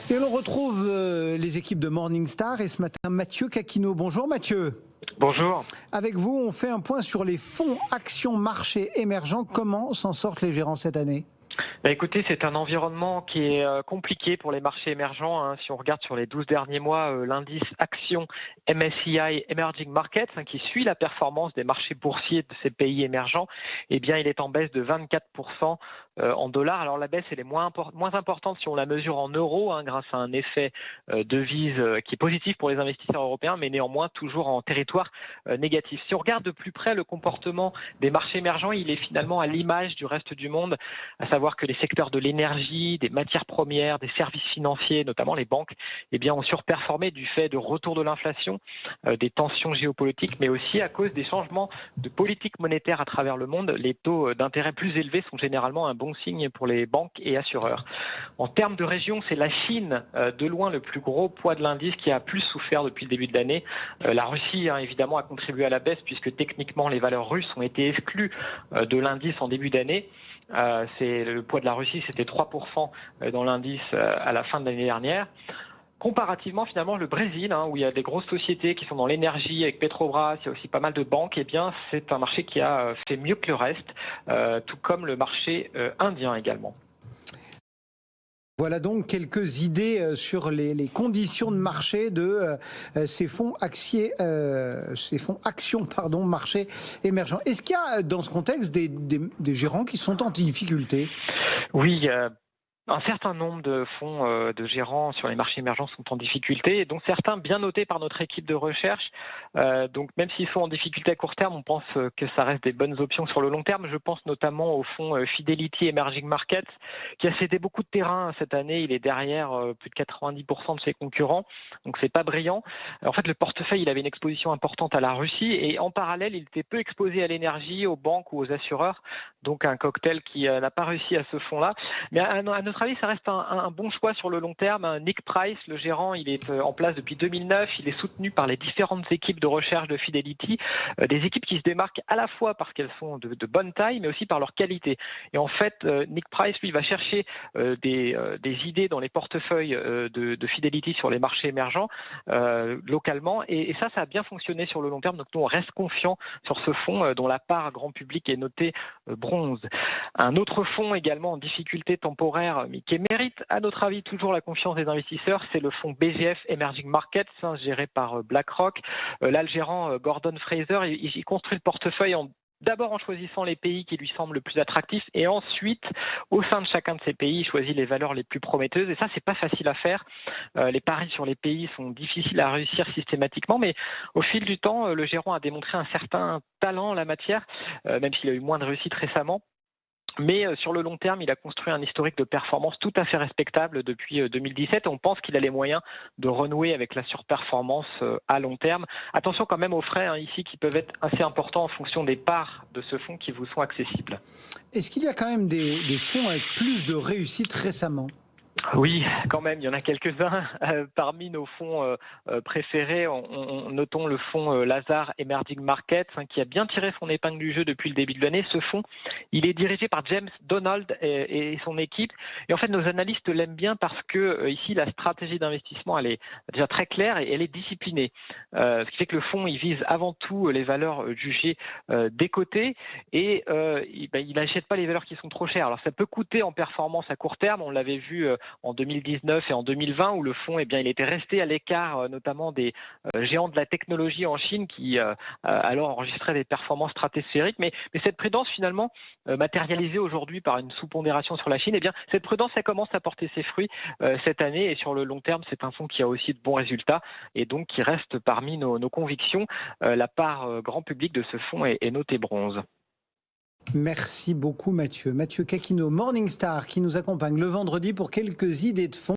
Et l'on retrouve les équipes de Morningstar et ce matin Mathieu Caquino. Bonjour Mathieu. Bonjour. Avec vous, on fait un point sur les fonds actions marchés émergents. Comment s'en sortent les gérants cette année ? Écoutez, c'est un environnement qui est compliqué pour les marchés émergents. Si on regarde sur les 12 derniers mois, l'indice action MSCI Emerging Markets, qui suit la performance des marchés boursiers de ces pays émergents, eh bien, il est en baisse de 24% en dollars. Alors la baisse, elle est moins importante si on la mesure en euros, grâce à un effet devise qui est positif pour les investisseurs européens, mais néanmoins toujours en territoire négatif. Si on regarde de plus près le comportement des marchés émergents, il est finalement à l'image du reste du monde, à savoir que les secteurs de l'énergie, des matières premières, des services financiers, notamment les banques, eh bien, ont surperformé du fait de retour de l'inflation, des tensions géopolitiques, mais aussi à cause des changements de politique monétaire à travers le monde. Les taux d'intérêt plus élevés sont généralement un bon signe pour les banques et assureurs. En termes de région, c'est la Chine, de loin le plus gros poids de l'indice, qui a plus souffert depuis le début de l'année. La Russie, évidemment, a contribué à la baisse puisque techniquement les valeurs russes ont été exclues de l'indice en début d'année. C'est le poids de la Russie, c'était 3% dans l'indice à la fin de l'année dernière. Comparativement, finalement, le Brésil, où il y a des grosses sociétés qui sont dans l'énergie avec Petrobras, il y a aussi pas mal de banques, eh bien, c'est un marché qui a fait mieux que le reste, tout comme le marché indien également. Voilà donc quelques idées sur les conditions de marché de ces fonds actions marchés émergents. Est-ce qu'il y a dans ce contexte des gérants qui sont en difficulté ? Oui. Un certain nombre de fonds de gérants sur les marchés émergents sont en difficulté, dont certains bien notés par notre équipe de recherche. Donc même s'ils sont en difficulté à court terme, on pense que ça reste des bonnes options sur le long terme. Je pense notamment au fonds Fidelity Emerging Markets, qui a cédé beaucoup de terrain cette année. Il est derrière plus de 90% de ses concurrents, donc c'est pas brillant. En fait, le portefeuille, il avait une exposition importante à la Russie, et en parallèle, il était peu exposé à l'énergie, aux banques ou aux assureurs. Donc un cocktail qui n'a pas réussi à ce fonds-là. Mais à notre avis, ça reste un bon choix sur le long terme. Nick Price, le gérant, il est en place depuis 2009. Il est soutenu par les différentes équipes de recherche de Fidelity, des équipes qui se démarquent à la fois parce qu'elles sont de bonne taille, mais aussi par leur qualité. Et en fait, Nick Price, lui, va chercher des idées dans les portefeuilles de Fidelity sur les marchés émergents localement. Et ça a bien fonctionné sur le long terme. Donc nous, on reste confiant sur ce fonds dont la part grand public est notée bronze. Un autre fonds également en difficulté temporaire, mais qui mérite, à notre avis, toujours la confiance des investisseurs, c'est le fonds BGF Emerging Markets, géré par BlackRock. Là, le gérant Gordon Fraser, il construit le portefeuille d'abord en choisissant les pays qui lui semblent le plus attractifs, et ensuite, au sein de chacun de ces pays, il choisit les valeurs les plus prometteuses. Et ça, c'est pas facile à faire. Les paris sur les pays sont difficiles à réussir systématiquement, mais au fil du temps, le gérant a démontré un certain talent en la matière, même s'il a eu moins de réussite récemment. Mais sur le long terme, il a construit un historique de performance tout à fait respectable depuis 2017. Et on pense qu'il a les moyens de renouer avec la surperformance à long terme. Attention quand même aux frais ici qui peuvent être assez importants en fonction des parts de ce fonds qui vous sont accessibles. Est-ce qu'il y a quand même des fonds avec plus de réussite récemment ? Oui, quand même, il y en a quelques-uns. Parmi nos fonds préférés, notons le fonds Lazard Emerging Markets, qui a bien tiré son épingle du jeu depuis le début de l'année. Ce fonds, il est dirigé par James Donald et son équipe. Et en fait, nos analystes l'aiment bien parce que ici, la stratégie d'investissement, elle est déjà très claire et elle est disciplinée. Ce qui fait que le fonds, il vise avant tout les valeurs jugées décotées, et il n'achète pas les valeurs qui sont trop chères. Alors, ça peut coûter en performance à court terme. On l'avait vu en 2019 et en 2020, où le fonds, il était resté à l'écart, notamment des géants de la technologie en Chine, qui alors enregistraient des performances stratosphériques. Mais cette prudence, finalement, matérialisée aujourd'hui par une sous-pondération sur la Chine, cette prudence, elle commence à porter ses fruits cette année, et sur le long terme, c'est un fonds qui a aussi de bons résultats, et donc qui reste parmi nos convictions. La part grand public de ce fonds est notée bronze. Merci beaucoup Mathieu. Mathieu Caquino, Morningstar, qui nous accompagne le vendredi pour quelques idées de fonds.